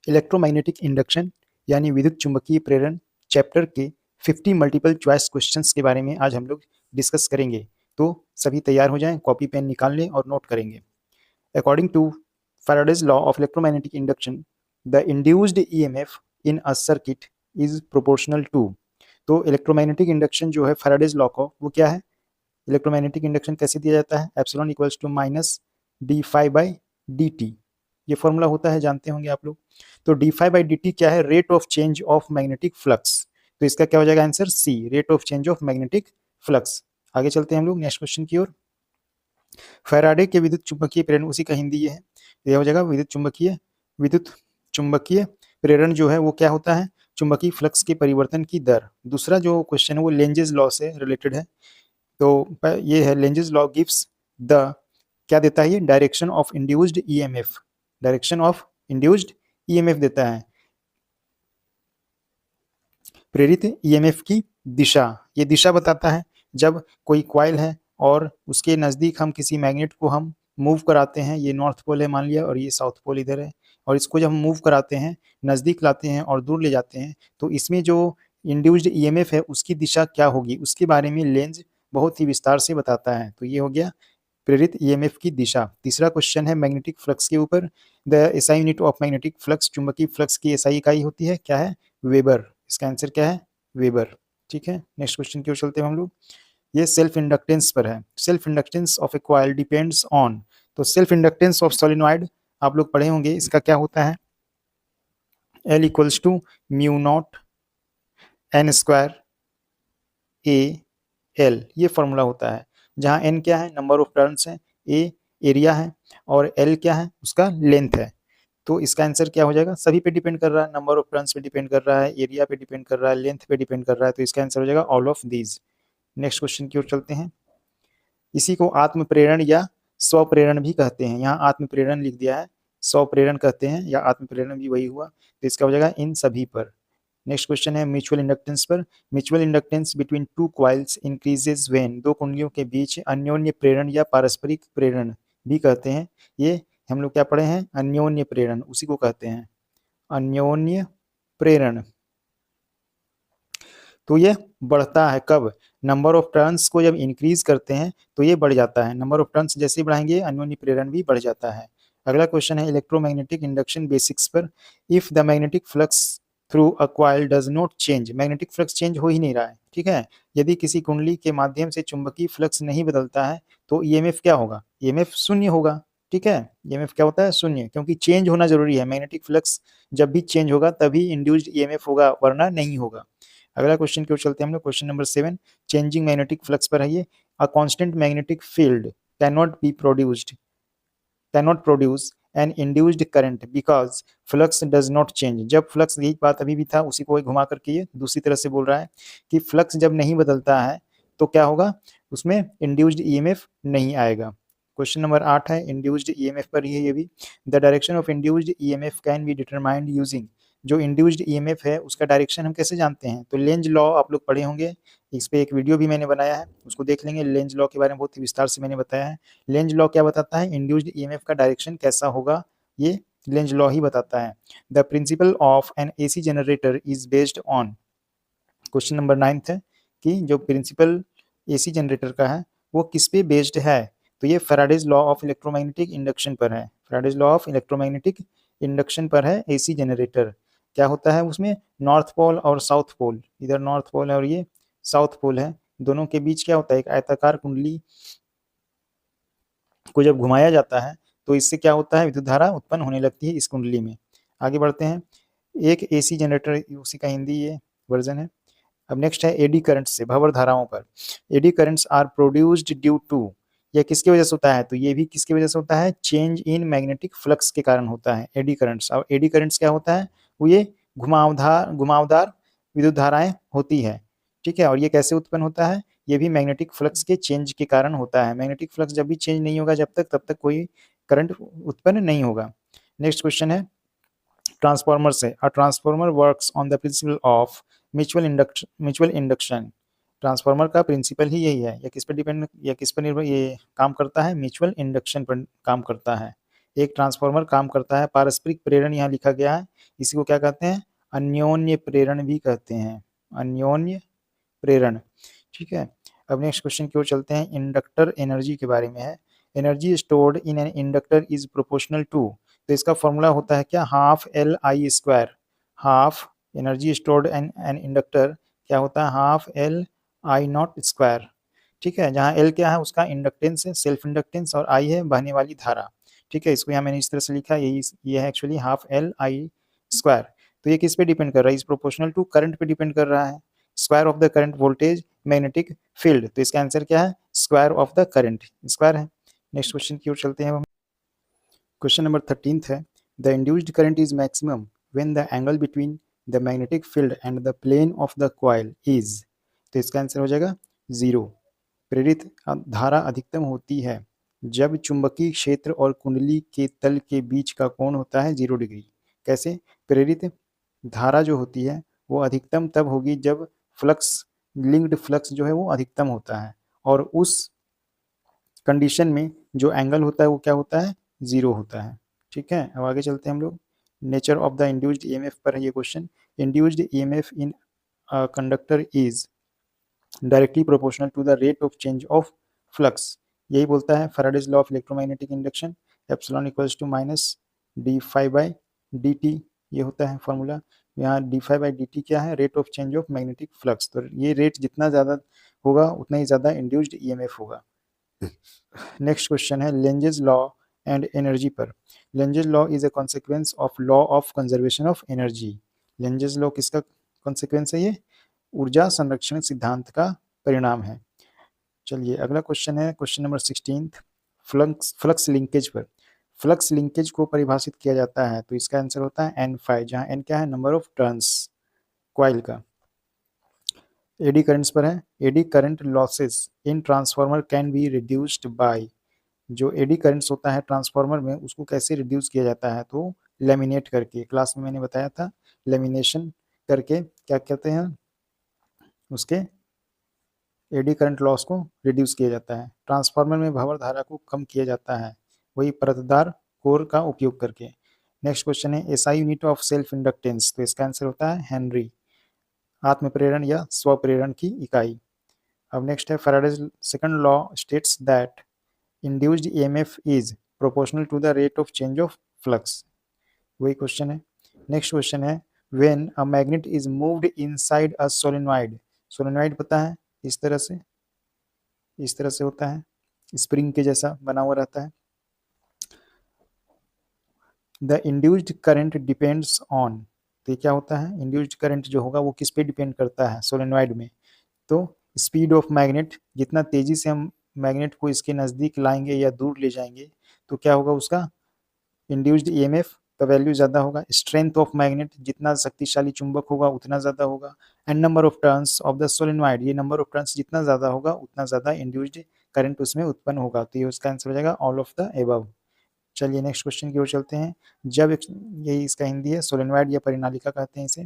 Electromagnetic induction यानी विद्युत चुंबकीय प्रेरण चैप्टर के 50 मल्टीपल चॉइस क्वेश्चंस के बारे में आज हम लोग डिस्कस करेंगे। तो सभी तैयार हो जाएं, कॉपी पेन निकाल लें और नोट करेंगे। According to Faraday's law of electromagnetic induction, the induced EMF in a circuit is proportional to। तो इलेक्ट्रोमैग्नेटिक इंडक्शन जो है फैराडेज लॉ का वो क्या है? इलेक्ट्रोमैग्नेटिक इंडक्शन कैसे दिया जाता है? Epsilon equals to minus D phi by D T, ये फॉर्मूला होता है, जानते होंगे आप लोग। तो D phi by D T क्या है? Rate of change of magnetic flux. तो इसका क्या हो जाएगा answer? C, rate of change of magnetic flux. आगे चलते हैं हम लोग नेक्स्ट क्वेश्चन की ओर। फैराडे के विद्युत चुंबकीय प्रेरण, उसी का हिंदी ये है, ये हो जाएगा विद्युत चुंबकीय प्रेरण जो है वो क्या होता है? चुंबकीय फ्लक्स के परिवर्तन की दर। दूसरा जो क्वेश्चन है वो लेंजेस लॉ से रिलेटेड है। तो ये है लेंजेस लॉ गिव्स द, क्या देता है ये? Direction of induced EMF, direction of induced EMF देता है, प्रेरित ईएमएफ की दिशा, ये दिशा बताता है। जब कोई कॉइल है और उसके नज़दीक हम किसी मैग्नेट को हम मूव कराते हैं, ये नॉर्थ पोल है मान लिया और ये साउथ पोल इधर है, और इसको जब हम मूव कराते हैं, नज़दीक लाते हैं और दूर ले जाते हैं, तो इसमें जो इंड्यूस्ड ईएमएफ है उसकी दिशा क्या होगी, उसके बारे में लेंज बहुत ही विस्तार से बताता है। तो ये हो गया प्रेरित ईएमएफ की दिशा। तीसरा क्वेश्चन है मैग्नेटिक फ्लक्स के ऊपर। The SI unit of magnetic flux, चुंबकीय फ्लक्स की एसआई इकाई होती है, क्या है? वेबर। इसका आंसर क्या है? वेबर। ठीक है, नेक्स्ट क्वेश्चन की ओर चलते हैं हम लोग। ये सेल्फ इंडक्टेंस पर है। Self inductance of a coil depends on, तो सेल्फ इंडक्टेंस ऑफ सोलेनॉइड आप लोग पढ़े होंगे, इसका क्या होता है? L equals to mu naught N square A L, ये फॉर्मूला होता है, जहाँ n क्या है? नंबर ऑफ टर्न्स है, a एरिया है और l क्या है? उसका लेंथ है। तो इसका आंसर क्या हो जाएगा? सभी पे डिपेंड कर रहा है, नंबर ऑफ टर्न्स पे डिपेंड कर रहा है, एरिया पे डिपेंड कर रहा है, लेंथ पे डिपेंड कर रहा है, तो इसका आंसर हो जाएगा all of these. Next question की ओर चलते हैं। इसी को आत्म प्रेरण या स्व प्रेरण भी कहते हैं, यहाँ आत्म प्रेरण लिख दिया है, स्व प्रेरण कहते हैं या आत्म प्रेरण भी वही हुआ, तो इसका हो जाएगा इन सभी पर। नेक्स्ट क्वेश्चन है म्यूचुअल इंडक्टेंस पर। Mutual inductance between two coils increases when, दो कुंडलियों के बीच अन्योन्य प्रेरण या पारस्परिक प्रेरण भी कहते हैं, ये हम लोग क्या पढ़े हैं? अन्योन्य प्रेरण, उसी को कहते हैं अन्योन्य प्रेरण। तो ये बढ़ता है कब? नंबर ऑफ टर्न्स को जब इंक्रीज करते हैं तो ये बढ़ जाता है, नंबर ऑफ टर्न्स जैसे ही बढ़ाएंगे अन्योन्य प्रेरण भी बढ़ जाता है। अगला क्वेश्चन है इलेक्ट्रोमैग्नेटिक इंडक्शन बेसिक्स पर। If the magnetic flux through a coil does not change, magnetic flux change हो ही नहीं रहा है, ठीक है, यदि किसी कुंडली के माध्यम से चुंबकीय फ्लक्स नहीं बदलता है तो ईएमएफ क्या होगा? ईएमएफ शून्य होगा। ठीक है, ईएमएफ क्या होता है? शून्य, क्योंकि चेंज होना जरूरी है, मैग्नेटिक फ्लक्स जब भी चेंज होगा तभी इंड्यूस्ड ईएमएफ होगा, वरना नहीं होगा। अगला क्वेश्चन की ओर चलते हैं हम लोग, question number 7, changing magnetic flux पर है ये। A constant magnetic field can not produce an induced current because flux does not change. जब फ्लक्स, यही बात अभी भी था, उसी को घुमा करके ये दूसरी तरह से बोल रहा है कि फ्लक्स जब नहीं बदलता है तो क्या होगा? उसमें इंड्यूस्ड ईएमएफ नहीं आएगा। क्वेश्चन नंबर 8 है इंड्यूस्ड ईएमएफ पर ही है ये भी। The direction of induced EMF can be determined using, जो इंड्यूस्ड ईएमएफ है उसका डायरेक्शन हम कैसे जानते हैं? तो लेंज लॉ आप लोग पढ़े होंगे, इस पे एक वीडियो भी मैंने बनाया है, उसको देख लेंगे। लेंज लॉ के बारे में बहुत ही विस्तार से मैंने बताया है। लेंज लॉ क्या बताता है? इंड्यूस्ड ईएमएफ का डायरेक्शन कैसा होगा, ये लेंज लॉ ही बताता है। The principle of N AC generator is based on, question number 9 है कि जो प्रिंसिपल एसी जनरेटर का है वो किस पे बेस्ड है? तो ये Faraday's law of electromagnetic induction पर है, Faraday's law of electromagnetic induction पर है एसी जनरेटर। क्या होता है उसमें? नॉर्थ पोल और साउथ पोल, इधर नॉर्थ पोल है और ये साउथ पोल है, दोनों के बीच क्या होता है? एक आयताकार कुंडली को जब घुमाया जाता है तो इससे क्या होता है? विद्युत धारा उत्पन्न होने लगती है इस कुंडली में। आगे बढ़ते हैं। एक एसी जनरेटर, उसी का हिंदी ये वर्जन है। अब नेक्स्ट है एडी करंट से, भंवर धाराओं पर। Eddy currents are produced due to, यह किसकी वजह से होता है? तो ये भी किसकी वजह से होता है? चेंज इन मैग्नेटिक फ्लक्स के कारण होता है एडी करंट्स। और एडी करंट्स क्या होता है? वो ये घुमावदार विद्युत धाराएं होती है, ठीक है। और ये कैसे उत्पन्न होता है? ये भी मैग्नेटिक फ्लक्स के चेंज के कारण होता है। मैग्नेटिक फ्लक्स जब भी चेंज नहीं होगा जब तक, तब तक कोई करंट उत्पन्न नहीं होगा। नेक्स्ट क्वेश्चन है ट्रांसफार्मर से। A transformer works on the principle of mutual induction. Transformer का प्रिंसिपल ही यही है, या किस पर डिपेंड, या किस पर निर्भर ये काम करता है? म्यूचुअल इंडक्शन पर काम करता है। एक ट्रांसफार्मर काम करता है। पारस्परिक प्रेरण यहाँ लिखा गया है, इसी को क्या कहते हैं? अन्योन्य प्रेरण भी कहते हैं, अन्योन्य प्रेरण। ठीक है, अब नेक्स्ट क्वेश्चन की ओर चलते हैं। इंडक्टर एनर्जी के बारे में है। Energy stored in an inductor is proportional to, तो इसका फॉर्मूला होता है क्या? Half L I square. Half energy stored in an inductor क्या होता है? Half L I naught square. ठीक है, जहाँ एल क्या है? उसका इंडक्टेंस है, सेल्फ इंडक्टेंस, और आई है बहने वाली धारा। ठीक है, इसको यहाँ मैंने इस तरह से लिखा, ये है actually half L I square. तो ये किस पे डिपेंड कर रहा है? इज प्रोपोर्शनल टू करंट पे डिपेंड कर रहा है। Square of the current voltage magnetic field, तो इसका आंसर क्या है? Square of the current, square है। नेक्स्ट क्वेश्चन की ओर चलते हैं हम। क्वेश्चन नंबर 13 है, the induced current is maximum when the angle between the magnetic field and the plane of the coil is, तो इसका आंसर हो जाएगा 0। प्रेरित धारा अधिकतम होती है जब चुंबकीय क्षेत्र और कुंडली के तल के बीच का कोण होता है 0 डिग्री। कैसे? प्रेरित धारा जो होती है वो अधिकतम तब होगी जब फ्लक्स, लिंक्ड फ्लक्स जो है वो अधिकतम होता है, और उस कंडीशन में जो एंगल होता है वो क्या होता है? 0 होता है। ठीक है, अब आगे चलते हैं हम लोग। Nature of the induced EMF पर है ये question. Induced EMF in conductor is directly proportional to the rate of change of flux, यही बोलता है Faraday's law of electromagnetic induction. Epsilon equals to minus D phi by D T, ये होता है formula. यहाँ D phi by D T क्या है? Rate of change of magnetic flux. तो ये रेट जितना ज़्यादा होगा उतना ही ज़्यादा इंड्यूस्ड ईएमएफ होगा। नेक्स्ट क्वेश्चन है लेंजेस लॉ एंड एनर्जी पर। Lenz's law is a consequence of law of conservation of energy. Lenz's law किसका कॉन्सिक्वेंस है? ये ऊर्जा संरक्षण सिद्धांत का परिणाम है। चलिए अगला क्वेश्चन है क्वेश्चन नंबर 16, फ्लक्स लिंकेज पर। फ्लक्स लिंकेज को परिभाषित किया जाता है, तो इसका आंसर होता है एन फाई, जहाँ एन क्या है? नंबर ऑफ टर्न्स कॉइल का। एडी करंट्स पर है। Eddy current losses in transformer can be reduced by, जो एडी करंट्स होता है ट्रांसफार्मर में उसको कैसे रिड्यूस किया जाता है? तो लेमिनेट करके, क्लास में मैंने बताया था, लेमिनेशन करके क्या कहते हैं उसके, एडी करंट लॉस को रिड्यूस किया जाता है। ट्रांसफार्मर में भंवर धारा को कम किया जाता है, वही परतदार कोर का उपयोग करके। नेक्स्ट क्वेश्चन है SI unit of self inductance, तो इसका आंसर होता है हेनरी, आत्म प्रेरण या स्व प्रेरण की इकाई। अब नेक्स्ट है Faraday's second law states that induced EMF is proportional to the rate of change of flux, वही क्वेश्चन है। नेक्स्ट क्वेश्चन है when a magnet is moved inside a solenoid. Solenoid पता है इस तरह से होता है, स्प्रिंग के जैसा बना हुआ रहता है। The induced current depends on, तो ये क्या होता है? इंड्यूस्ड करंट जो होगा वो किस पे डिपेंड करता है सोलेनॉइड में? तो स्पीड ऑफ मैग्नेट, जितना तेजी से हम मैग्नेट को इसके नज़दीक लाएंगे या दूर ले जाएंगे तो क्या होगा उसका इंड्यूस्ड ईएमएफ का वैल्यू ज़्यादा होगा। स्ट्रेंथ ऑफ मैग्नेट, जितना शक्तिशाली चुंबक होगा उतना ज़्यादा होगा। And number of turns of the solenoid, ये नंबर ऑफ टर्न्स जितना ज़्यादा होगा उतना ज़्यादा इंड्यूस्ड करंट उसमें उत्पन्न होगा। तो ये उसका आंसर हो जाएगा ऑल ऑफ द एबव। चलिए नेक्स्ट क्वेश्चन की ओर चलते हैं। जब यही इसका हिंदी है, सोलेनॉइड या परिनालिका कहते हैं इसे।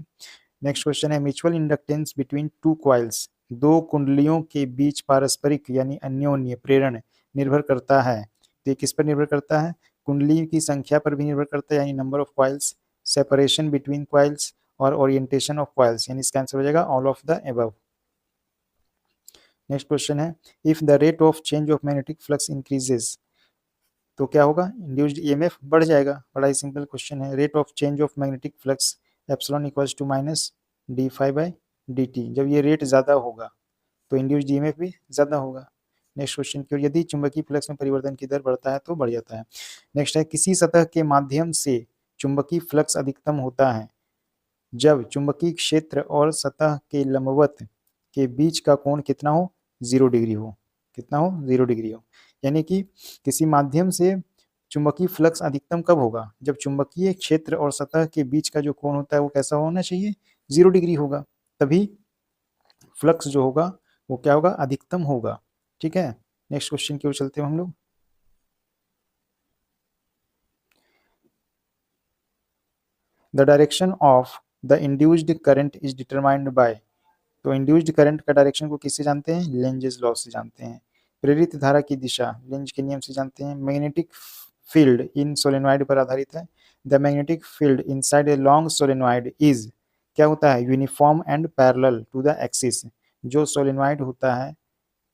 नेक्स्ट क्वेश्चन है mutual inductance between two coils, दो कुंडलियों के बीच पारस्परिक यानी अन्योन्य प्रेरण निर्भर करता है। तो ये किस पर निर्भर करता है? कुंडली की संख्या पर भी निर्भर करता है, यानी number of coils, separation between coils, और ओरिएंटेशन ऑफ कॉइल्स, यानी इसका आंसर हो जाएगा all of the above. Next question है if the rate of change of magnetic flux increases, तो क्या होगा? इंड्यूस्ड ईएमएफ बढ़ जाएगा। बड़ा ही सिंपल क्वेश्चन है। Rate of change of magnetic flux epsilon equals to minus D phi by D t, जब ये रेट ज़्यादा होगा तो इंड्यूस्ड ईएमएफ भी ज़्यादा होगा। नेक्स्ट क्वेश्चन की ओर, यदि चुंबकीय फ्लक्स में परिवर्तन की दर बढ़ता है तो बढ़ जाता है। नेक्स्ट है किसी सतह के माध्यम से चुंबकीय फ्लक्स अधिकतम होता है जब चुंबकीय क्षेत्र और सतह के लंबवत के बीच का कोण कितना हो? 0 डिग्री हो। कितना हो? 0 डिग्री हो। यानी कि किसी माध्यम से चुंबकीय फ्लक्स अधिकतम कब होगा? जब चुंबकीय क्षेत्र और सतह के बीच का जो कोण होता है वो कैसा होना चाहिए? 0 डिग्री होगा, तभी फ्लक्स जो होगा वो क्या होगा? अधिकतम होगा। ठीक है, नेक्स्ट क्वेश्चन की ओर चलते हैं हम लोग। The direction of the induced current is determined by, तो इंड्यूस्ड करंट का डायरेक्शन को किससे जानते हैं? लेंजेस लॉ से जानते हैं। प्रेरित धारा की दिशा लेंज के नियम से जानते हैं। मैग्नेटिक फील्ड इन सोलेनॉइड पर आधारित है। The magnetic field inside a long solenoid is, क्या होता है, uniform and parallel to the axis. जो सोलेनॉइड होता है,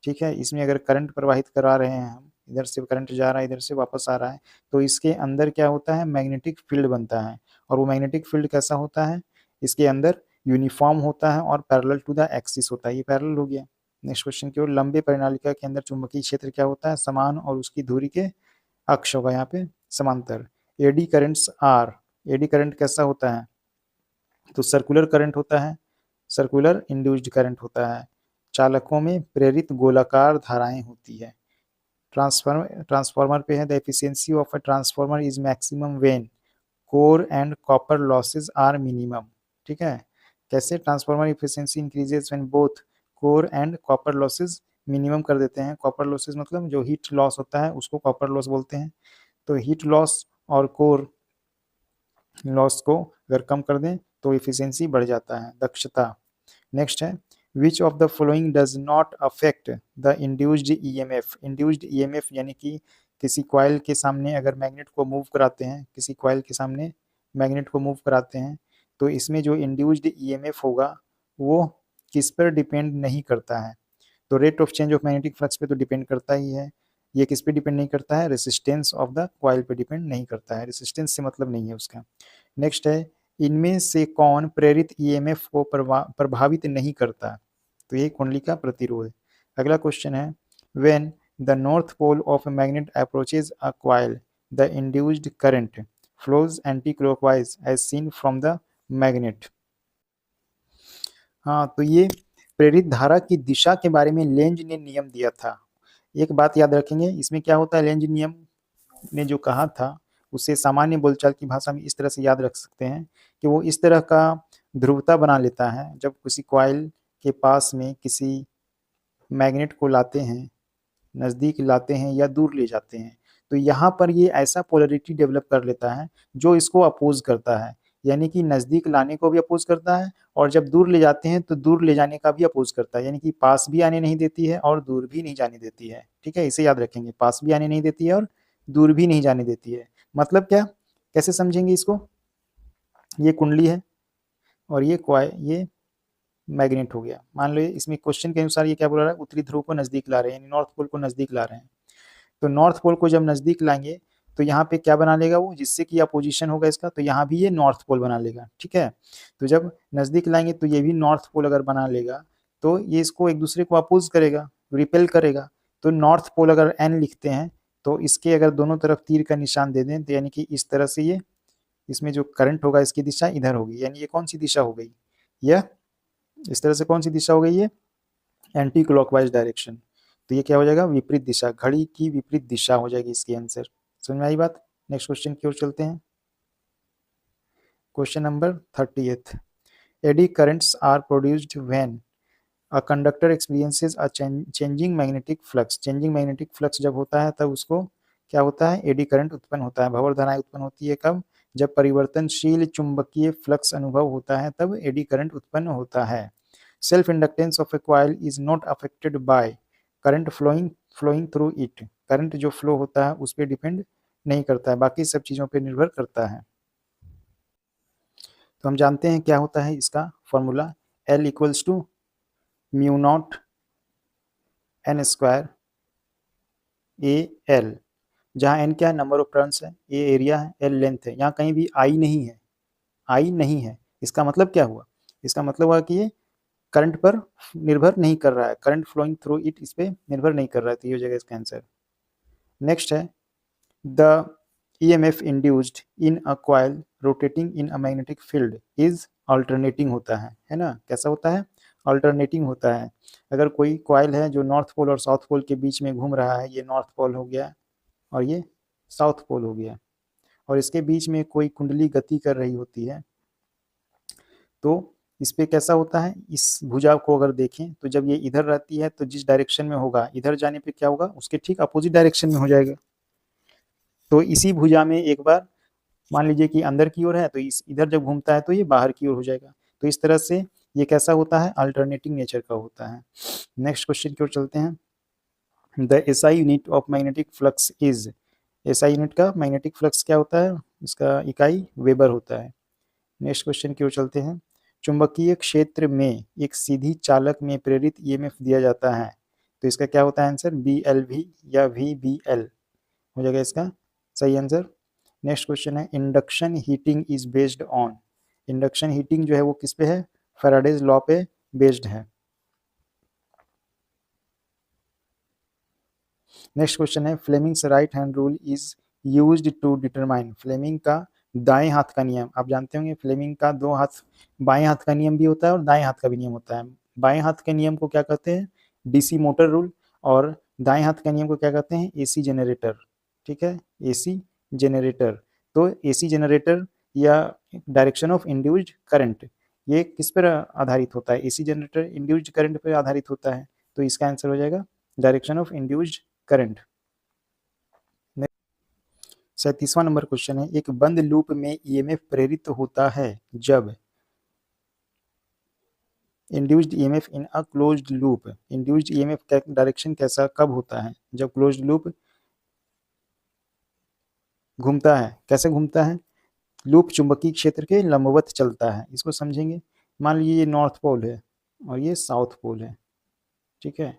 ठीक है, इसमें अगर करंट प्रवाहित करा रहे हैं हम, इधर से करंट जा रहा है, इधर से वापस आ रहा है, तो इसके अंदर क्या होता है, मैग्नेटिक फील्ड बनता है। और वो मैग्नेटिक फील्ड कैसा होता है, इसके अंदर यूनिफॉर्म होता है और पैरेलल टू द एक्सिस होता है। ये पैरेलल हो गया। नेक्स्ट क्वेश्चन की ओर, लंबे परिनालिका के अंदर चुंबकीय क्षेत्र क्या होता है, समान और उसकी धुरी के अक्ष होगा यहाँ पे समांतर। Eddy currents are, eddy current कैसा होता है, तो सर्कुलर करंट होता है, सर्कुलर इंड्यूस्ड करंट होता है। चालकों में प्रेरित गोलाकार धाराएं होती है। ट्रांसफार्मर पे है, the efficiency of a transformer is maximum when core and copper losses are minimum. ठीक है, कैसे transformer efficiency increases when both core and copper losses minimum कर देते हैं। कॉपर लॉसेज मतलब जो हीट लॉस होता है उसको कॉपर लॉस बोलते हैं। तो हीट लॉस और कोर लॉस को अगर कम कर दें तो एफिशिएंसी बढ़ जाता है, दक्षता। नेक्स्ट है, which of the following does not affect the induced EMF. Induced EMF यानी कि किसी कॉइल के सामने अगर मैग्नेट को मूव कराते हैं, किसी कॉइल के सामने मैग्नेट को मूव कराते हैं, तो इसमें जो इंड्यूस्ड ईएमएफ होगा वो किस पर डिपेंड नहीं करता है। तो rate of change of magnetic flux पे तो डिपेंड करता ही है। ये किस पे डिपेंड नहीं करता है, रेसिस्टेंस ऑफ द कॉइल पे डिपेंड नहीं करता है, रेसिस्टेंस से मतलब नहीं है उसका। नेक्स्ट है, इनमें से कौन प्रेरित ईएमएफ को प्रभावित नहीं करता, तो ये कुंडली का प्रतिरोध। अगला क्वेश्चन है, when the north pole of a magnet approaches a coil the induced current flows anticlockwise as seen from the magnet. हाँ, तो ये प्रेरित धारा की दिशा के बारे में लेंज ने नियम दिया था। एक बात याद रखेंगे, इसमें क्या होता है, लेंज नियम ने जो कहा था उसे सामान्य बोलचाल की भाषा में इस तरह से याद रख सकते हैं कि वो इस तरह का ध्रुवता बना लेता है, जब किसी कॉइल के पास में किसी मैग्नेट को लाते हैं, नज़दीक लाते हैं या दूर ले जाते हैं, तो यहाँ पर ये ऐसा पोलरिटी डेवलप कर लेता है जो इसको अपोज करता है, यानी कि नज़दीक लाने को भी अपोज करता है और जब दूर ले जाते हैं तो दूर ले जाने का भी अपोज करता है, यानी कि पास भी आने नहीं देती है और दूर भी नहीं जाने देती है। ठीक है, इसे याद रखेंगे, पास भी आने नहीं देती है और दूर भी नहीं जाने देती है। मतलब क्या, कैसे समझेंगे इसको, ये कुंडली है और ये मैग्नेट हो गया। मान लो इसमें क्वेश्चन के अनुसार ये क्या बोल रहा है, उत्तरी ध्रुव को नजदीक ला रहे हैं, यानी नॉर्थ पोल को नजदीक ला रहे हैं। तो नॉर्थ पोल को जब नजदीक लाएंगे तो यहाँ पे क्या बना लेगा वो, जिससे कि अपोजिशन होगा इसका, तो यहाँ भी ये नॉर्थ पोल बना लेगा। ठीक है, तो जब नजदीक लाएंगे तो ये भी नॉर्थ पोल अगर बना लेगा तो ये इसको एक दूसरे को अपोज करेगा, रिपेल करेगा। तो नॉर्थ पोल अगर एन लिखते हैं तो इसके अगर दोनों तरफ तीर का निशान दे दें तो यानी कि इस तरह से ये, इसमें जो करंट होगा इसकी दिशा इधर होगी, यानी ये कौन सी दिशा हो गई, यह इस तरह से कौन सी दिशा हो गई, ये एंटी क्लॉकवाइज डायरेक्शन। तो ये क्या हो जाएगा, विपरीत दिशा, घड़ी की विपरीत दिशा हो जाएगी इसकी आंसर। समझ में आई बात। नेक्स्ट क्वेश्चन की ओर चलते हैं। Question number 30th, eddy currents are produced when a conductor experiences a changing magnetic flux. Changing magnetic flux जब होता है तब उसको क्या होता है, एडी करंट उत्पन्न होता है। भंवर धाराएं उत्पन्न होती है कब, जब परिवर्तनशील चुंबकीय फ्लक्स अनुभव होता है तब एडी करंट उत्पन्न होता है। Self inductance of a coil is not affected by current flowing through it. Current जो फ्लो होता है उस पर डिपेंड नहीं करता है, बाकी सब चीज़ों पर निर्भर करता है। तो हम जानते हैं क्या होता है इसका formula, L equals to mu naught N square A L, जहाँ एन क्या है, नंबर ऑफ टर्न्स है, ए एरिया है, एल लेंथ है। यहाँ कहीं भी आई नहीं है, आई नहीं है। इसका मतलब क्या हुआ, इसका मतलब हुआ कि ये करंट पर निर्भर नहीं कर रहा है, करंट फ्लोइंग थ्रू इट इस पे निर्भर नहीं कर रहा है, तो ये हो जाएगा इसका आंसर। नेक्स्ट है, the EMF induced in a coil rotating in a magnetic field is alternating होता है ना, कैसा होता है, अल्टरनेटिंग होता है। अगर कोई कॉइल है जो नॉर्थ पोल और साउथ पोल के बीच में घूम रहा है, ये नॉर्थ पोल हो गया और ये साउथ पोल हो गया, और इसके बीच में कोई कुंडली गति कर रही होती है, तो इस पे कैसा होता है, इस भुजा को अगर देखें तो जब ये इधर रहती है तो जिस डायरेक्शन में होगा, इधर जाने पे क्या होगा, उसके ठीक अपोजिट डायरेक्शन में हो जाएगा। तो इसी भुजा में एक बार मान लीजिए कि अंदर की ओर है तो इस इधर जब घूमता है तो ये बाहर की ओर हो जाएगा। तो इस तरह से ये कैसा होता है, अल्टरनेटिंग नेचर का होता है। नेक्स्ट क्वेश्चन की ओर चलते हैं। The SI unit of magnetic flux is SI unit का मैग्नेटिक फ्लक्स क्या होता है, इसका इकाई वेबर होता है। नेक्स्ट क्वेश्चन की ओर चलते हैं। चुंबकीय क्षेत्र में एक सीधी चालक में प्रेरित ईएमएफ दिया जाता है, तो इसका क्या होता है आंसर, BLV या VBL हो जाएगा इसका सही आंसर। नेक्स्ट क्वेश्चन है, induction heating is based on, induction heating जो है वो किस पे है, फैराडेज लॉ पे बेस्ड है। नेक्स्ट क्वेश्चन है, Fleming's right hand rule is used to determine, Fleming का दाएं हाथ का नियम, आप जानते होंगे फ्लेमिंग का दो हाथ, बाएं हाथ का नियम भी होता है और दाएं हाथ का भी नियम होता है। बाएं हाथ के नियम को क्या कहते हैं, डीसी मोटर रूल, और दाएं हाथ के नियम को क्या कहते हैं, एसी जनरेटर। ठीक है, एसी जनरेटर। तो एसी जनरेटर या डायरेक्शन ऑफ इंड्यूस्ड करंट, ये किस पर आधारित होता है, एसी जनरेटर इंड्यूस्ड करंट पर आधारित होता है, तो इसका आंसर हो जाएगा डायरेक्शन ऑफ इंड्यूस्ड करंट। 37वां नंबर क्वेश्चन है, एक बंद लूप में ईएमएफ प्रेरित होता है जब, induced EMF in a closed loop, induced EMF का डायरेक्शन कैसा कब होता है, जब क्लोज्ड लूप घूमता है। कैसे घूमता है, लूप चुंबकीय क्षेत्र के लंबवत चलता है, इसको समझेंगे। मान लीजिए ये नॉर्थ पोल है और ये साउथ पोल है, ठीक है,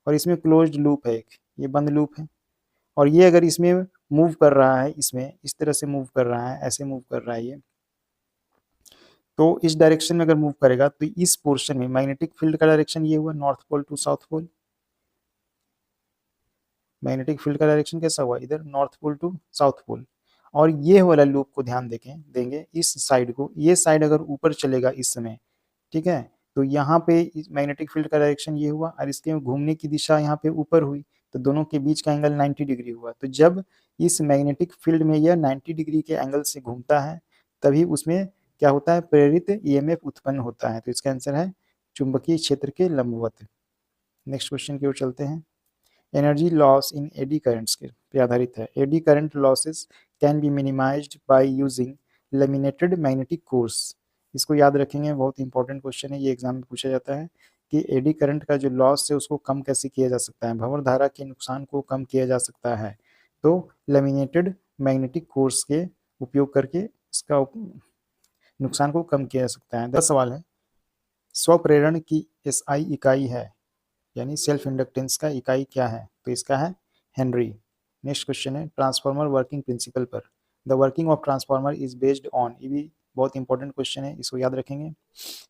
और इसमें क्लोज्ड लूप है, एक ये बंद लूप है, और ये अगर इसमें मूव कर रहा है, इसमें इस तरह से मूव कर रहा है, ऐसे मूव कर रहा है ये, तो इस डायरेक्शन में अगर मूव करेगा तो इस पोर्शन में मैग्नेटिक फील्ड का डायरेक्शन ये हुआ north pole to south pole, magnetic field का डायरेक्शन कैसा हुआ, इधर north pole to south pole. और ये वाला लूप को ध्यान देंगे इस साइड को, ये साइड अगर ऊपर चलेगा इस समय, ठीक है, तो यहाँ पे मैग्नेटिक फील्ड का डायरेक्शन ये हुआ और इसके घूमने की दिशा यहाँ पे ऊपर हुई, तो दोनों के बीच का एंगल 90 डिग्री हुआ। तो जब इस मैग्नेटिक फील्ड में यह 90 डिग्री के एंगल से घूमता है, तभी उसमें क्या होता है, प्रेरित ईएमएफ उत्पन्न होता है। तो इसका आंसर है चुंबकीय क्षेत्र के लंबवत। नेक्स्ट क्वेश्चन की ओर चलते हैं। Energy loss in eddy currents के पे आधारित है। Eddy current losses can be minimised by using laminated magnetic course. इसको याद रखेंगे, बहुत इंपॉर्टेंट क्वेश्चन है, ये एग्जाम में पूछा जाता है कि एडी करंट का जो लॉस है उसको कम कैसे किया जा सकता है, भंवर धारा के नुकसान को कम किया जा सकता है। तो लेमिनेटेड मैग्नेटिक कोर्स के उपयोग करके इसका नुकसान को कम किया जा सकता है। 10 सवाल है, स्वप्रेरण की एसआई इकाई है, यानी सेल्फ इंडक्टेंस का इकाई क्या है, तो इसका है हेनरी। नेक्स्ट क्वेश्चन है, ट्रांसफार्मर वर्किंग प्रिंसिपल पर, the working of transformer is based on, ये भी बहुत इंपॉर्टेंट क्वेश्चन है, इसको याद रखेंगे।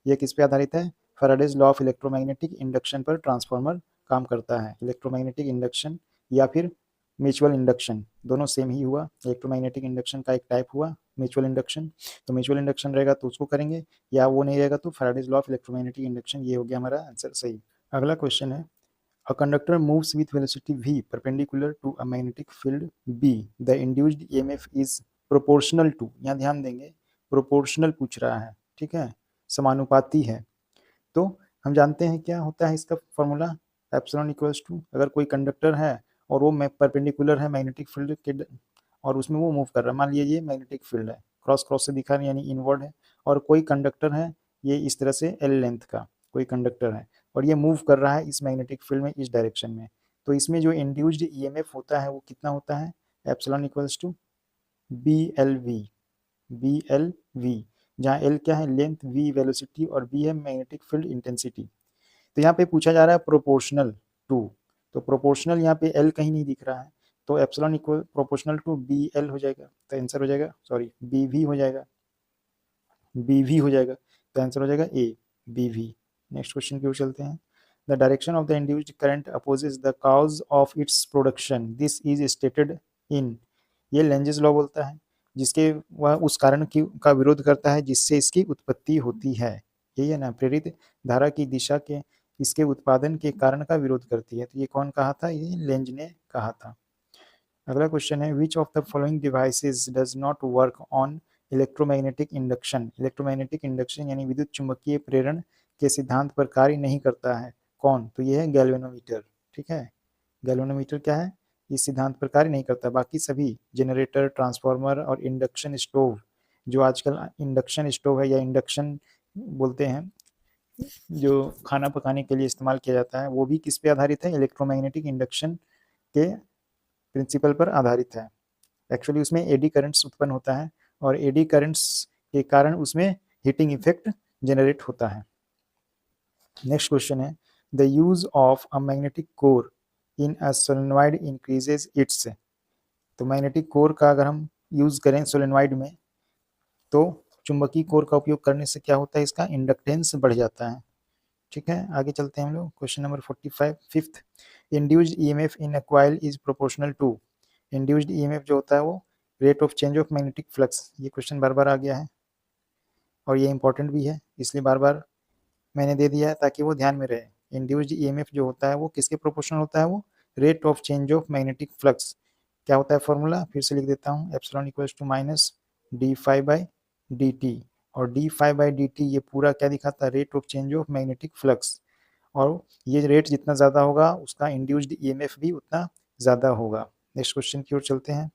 ये किस पे आधारित है, Faraday's law of electromagnetic induction पर ट्रांसफार्मर काम करता है। इलेक्ट्रोमैग्नेटिक इंडक्शन या फिर म्यूचुअल इंडक्शन, दोनों सेम ही हुआ। इलेक्ट्रोमैग्नेटिक इंडक्शन का एक टाइप हुआ म्यूचुअल इंडक्शन, तो म्यूचुअल इंडक्शन रहेगा तो उसको करेंगे, या वो नहीं रहेगा तो Faraday's law of electromagnetic induction, ये हो गया हमारा आंसर सही। अगला क्वेश्चन है, a conductor moves with velocity v perpendicular to a magnetic field b, the induced EMF is proportional to, यहाँ ध्यान देंगे प्रोपोर्शनल पूछ रहा है, ठीक है, समानुपाती है। तो हम जानते हैं क्या होता है इसका फॉर्मूला, एप्सिलॉन इक्वल्स टू, अगर कोई कंडक्टर है और वो परपेंडिकुलर है मैग्नेटिक फील्ड के और उसमें वो मूव कर रहा है, मान लीजिए ये मैग्नेटिक फील्ड है, क्रॉस क्रॉस से दिखा रहा है यानी इनवर्ड है, और कोई कंडक्टर है ये इस तरह से एल लेंथ का कोई कंडक्टर है और ये मूव कर रहा है इस मैग्नेटिक फील्ड में इस डायरेक्शन में, तो इसमें जो इंड्यूस्ड ईएमएफ होता है वो कितना होता है, epsilon equals to BLV, BLV, जहाँ L क्या है लेंथ, V वेलोसिटी और B है मैग्नेटिक फील्ड इंटेंसिटी। तो यहाँ पे पूछा जा रहा है प्रोपोर्शनल टू, तो प्रोपोर्शनल यहाँ पे L कहीं नहीं दिख रहा है, तो epsilon equal proportional to BL हो जाएगा, तो आंसर हो जाएगा सॉरी BV हो जाएगा, BV हो जाएगा, तो आंसर हो जाएगा A, BV। नेक्स्ट क्वेश्चन की ओर चलते हैं। The direction of the induced current opposes the cause of its production, this is stated in, ये लेंजेस लॉ बोलता है, जिसके वह उस कारण की का विरोध करता है जिससे इसकी उत्पत्ति होती है, यही है ना, प्रेरित धारा की दिशा के इसके उत्पादन के कारण का विरोध करती है, तो ये कौन कहा था, ये लेंज ने कहा था। अगला क्वेश्चन है, which of the following devices does not work on electromagnetic induction, electromagnetic induction यानी विद्युत चुंबकीय प्रेरण के सिद्धांत पर कार्य नहीं करता है, कौन, तो ये है गैल्वेनोमीटर, ठीक है, गैल्वेनोमीटर क्या है, इस सिद्धांत पर कार्य नहीं करता, बाकी सभी जनरेटर, ट्रांसफार्मर और इंडक्शन स्टोव, जो आजकल इंडक्शन स्टोव है या इंडक्शन बोलते हैं, जो खाना पकाने के लिए इस्तेमाल किया जाता है, वो भी किस पे आधारित है, इलेक्ट्रोमैग्नेटिक इंडक्शन के प्रिंसिपल पर आधारित है। एक्चुअली उसमें एडी करंट्स उत्पन्न होता है और एडी करंट्स के कारण उसमें हीटिंग इफेक्ट जनरेट होता है। नेक्स्ट क्वेश्चन है the use of a magnetic core in a solenoid increases it's. तो मैग्नेटिक कोर का अगर हम यूज करें सोलेनॉइड में तो चुंबकीय कोर का उपयोग करने से क्या होता है, इसका इंडक्टेंस बढ़ जाता है। ठीक है, आगे चलते हैं हम लोग। Question number 45 fifth, induced EMF in a coil is proportional to. Induced EMF जो होता है वो rate of change of magnetic flux. ये क्वेश्चन बार बार आ गया है और ये इंपॉर्टेंट भी है, इसलिए बार बार मैंने दे दिया है ताकि वो ध्यान में रहे। इंड्यूस्ड ईएमएफ जो होता है वो किसके प्रोपोर्शनल होता है, वो rate of change of magnetic flux. क्या होता है फॉर्मूला, फिर से लिख देता हूँ, epsilon equals to minus D phi by D t. और d phi by D T ये पूरा क्या दिखाता है, rate of change of magnetic flux. और ये रेट जितना ज़्यादा होगा उसका इंड्यूस्ड ईएमएफ भी उतना ज़्यादा होगा। नेक्स्ट क्वेश्चन की ओर चलते हैं।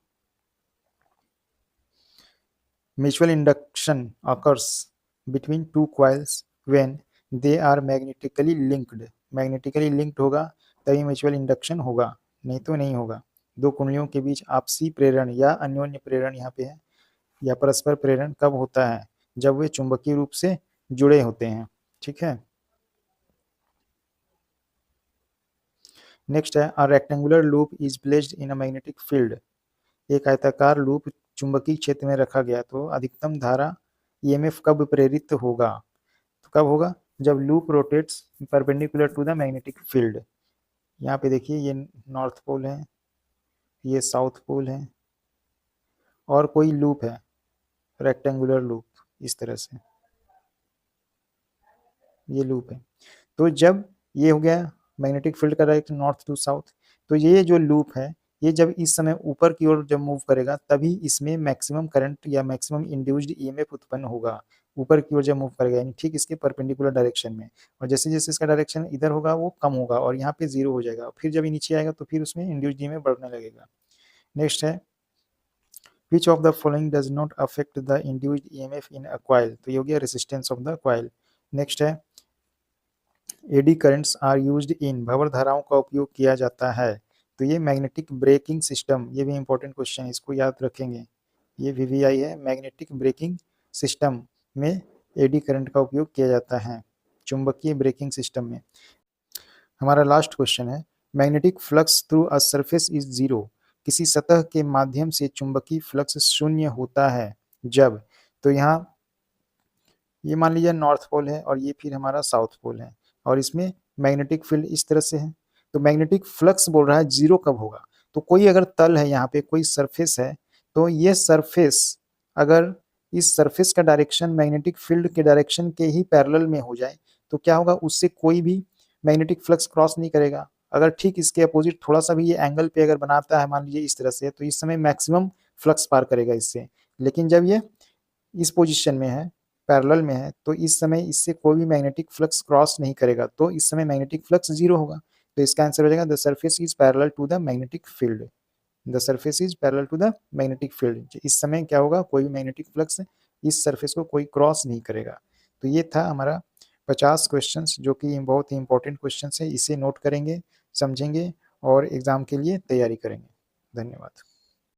Mutual induction occurs between two coils when they are magnetically linked. Magnetically linked होगा तभी म्यूचुअल इंडक्शन होगा, नहीं तो नहीं होगा। दो कुंडलियों के बीच आपसी प्रेरण या अन्योन्य प्रेरण यहाँ पे है, या परस्पर प्रेरण कब होता है, जब वे चुंबकीय रूप से जुड़े होते हैं। ठीक है, नेक्स्ट है a rectangular loop is placed in a magnetic field. एक आयताकार लूप चुंबकीय क्षेत्र में रखा गया तो अधिकतम धारा ईएमएफ कब प्रेरित होगा, तो कब होगा, जब loop rotates perpendicular to the magnetic field. यहाँ पे देखिए ये नॉर्थ पोल है, ये साउथ पोल है और कोई लूप है रेक्टेंगुलर लूप, इस तरह से ये लूप है। तो जब ये हो गया मैग्नेटिक फील्ड का डायरेक्शन नॉर्थ टू साउथ, तो ये जो लूप है ये जब इस समय ऊपर की ओर जब मूव करेगा तभी इसमें मैक्सिमम करंट या मैक्सिमम इंड्यूस्ड ईएमएफ उत्पन्न होगा, ऊपर की ओर जब मूव करेगा, यानी ठीक इसके परपेंडिकुलर डायरेक्शन में। और जैसे जैसे इसका डायरेक्शन इधर होगा वो कम होगा और यहाँ पे जीरो हो जाएगा, फिर जब ये नीचे आएगा तो फिर उसमें इंड्यूस्ड ईएमएफ बढ़ने लगेगा। नेक्स्ट है which of the following does not affect the induced EMF in a coil। तो ये हो गया resistance of the coil. Next है eddy currents are used in, भंवर धाराओं का उपयोग किया जाता है। तो ये मैग्नेटिक ब्रेकिंग सिस्टम, ये भी इंपॉर्टेंट क्वेश्चन है, इसको याद रखेंगे। ये वीवीआई है, मैग्नेटिक ब्रेकिंग सिस्टम में एडी करंट का उपयोग किया जाता है चुंबकीय ब्रेकिंग सिस्टम में। हमारा लास्ट क्वेश्चन है magnetic flux through a surface is zero. किसी सतह के माध्यम से चुंबकीय फ्लक्स शून्य होता है जब, तो यहाँ ये मान लीजिए नॉर्थ पोल है और ये फिर हमारा साउथ पोल है और इसमें मैग्नेटिक फील्ड इस तरह से है, तो मैग्नेटिक फ्लक्स बोल रहा है जीरो कब होगा। तो कोई अगर तल है, यहाँ पे कोई सरफेस है, तो ये सरफेस अगर इस सरफेस का डायरेक्शन मैग्नेटिक फील्ड के डायरेक्शन के ही पैरेलल में हो जाए तो क्या होगा, उससे कोई भी मैग्नेटिक फ्लक्स क्रॉस नहीं करेगा। अगर ठीक इसके अपोजिट थोड़ा सा भी ये एंगल पे अगर बनाता है, मान लीजिए इस तरह से, तो इस समय मैक्सिमम फ्लक्स पार करेगा इससे। लेकिन जब ये इस पोजीशन में है, पैरेलल में है, तो इस समय इससे कोई भी मैग्नेटिक फ्लक्स क्रॉस नहीं करेगा, तो इस समय मैग्नेटिक फ्लक्स जीरो होगा। तो इसका आंसर हो जाएगा the surface is parallel to the magnetic field. The surface is parallel to the magnetic field. इस समय क्या होगा, कोई भी मैग्नेटिक फ्लक्स इस सरफेस को कोई क्रॉस नहीं करेगा। तो ये था हमारा 50 क्वेश्चंस, जो कि बहुत ही इंपॉर्टेंट क्वेश्चंस है। इसे नोट करेंगे, समझेंगे और एग्जाम के लिए तैयारी करेंगे। धन्यवाद।